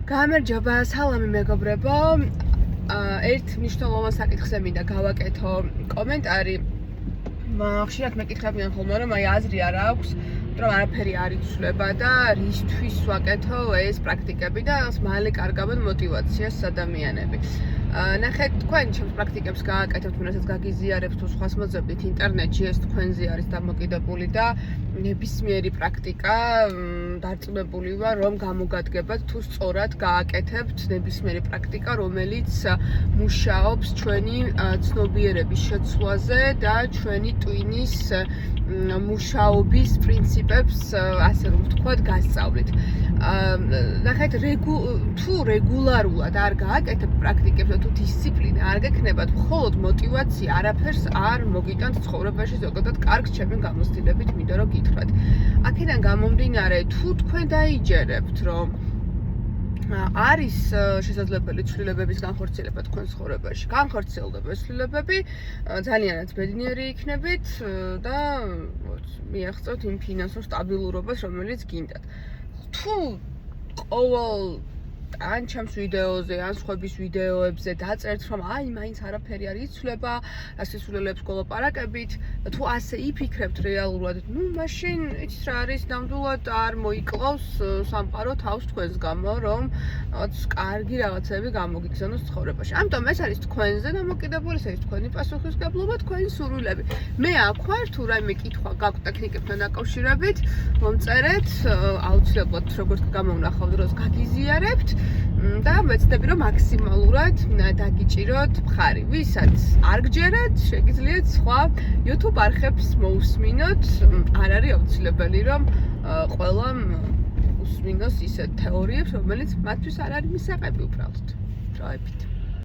გამარჯობა, სალამი მეგობრებო. ერთ მნიშვნელოვან საკითხზე მინდა გავაკეთო კომენტარი. ხშირად მეკითხებიან ხოლმე, რომ აი აზრი არ აქვს, რომ არაფერი არ იცვლება და რისთვის ვაკეთო ეს პრაქტიკები და მალე კარგავენ მოტივაციას ადამიანები. ნახეთ, თქვენ ჩემს პრაქტიკებს გააკეთებთ, ვინასაც გაგიზიარებთ თუ სხვას მოძებნით ინტერნეტში, ეს თქვენზე არის დამოკიდებული და ნებისმიერი პრაქტიკა დარწმუნებული ვარ, რომ გამოგადგებათ თუ სწორად გააკეთებთ ნებისმიერი პრაქტიკა, რომელიც მუშაობს ჩვენი ცნობიერების შეცვლაზე და ჩვენი ტვინის მუშაობის პრინციპებს, ასე რომ ვთქვათ, გასწავლით. ნახეთ, თუ რეგულარულად არ გააკეთებთ პრაქტიკებს და თუ დისციპლინა არ გექნებათ, მხოლოდ მოტივაცია არაფერს არ მოგიტანთ ცხოვრებაში, ზოგადად კარგს ჩემი გამოცდილებით მინდა რომ გითხრათ. აქედან გამომდინარე, თუ თქვენ დაიჯერებთ, რომ არის შესაძლებელი ცვლილებების განხორციელება თქვენ ცხოვრებაში, განხორციელდება ეს ცვლილებები, ძალიანაც ბედნიერი იქნებით და მიაღწევთ იმ ფინანსურ სტაბილურობას, რომელიც გინდათ. თუ ყოველ ან ჩემს ვიდეოზე, ან სხვების ვიდეოებზე დაწერთ, რომ აი მაინც არაფერი არ იცვლება, სისულელეებს გოლაპარაკებით, თუ ასე იფიქრებთ რეალურად, მაშინ იცით რა არის, ნამდვილად არ მოიკლავს სამყარო თავს თქვენს გამო, რომ კარგი რაღაცები გამოგიგზავნოს ცხოვრებაში. ამიტომ ეს არის თქვენზე დამოკიდებული, ეს არის თქვენი პასუხისმგებლობა, თქვენი სურვილები. მე აქ ვარ, თუ რაიმე კითხვა გაქვთ ტექნიკებთან დაკავშირებით, მომწერეთ, აუცილებლად როგორც გამოვნახავ დროს გაგიზიარებთ. და ვეცდები რომ მაქსიმალურად დაგიჭიროთ მხარი. ვისაც არ გჯერათ, შეგიძლიათ სხვა YouTube არხებს მოусმინოთ. არ არის აუცილებელი რომ ყველამ უსმინოს ისეთ თეორიებს, რომელიც მათთვის არ არის მისაღები უბრალოდ. დროებით.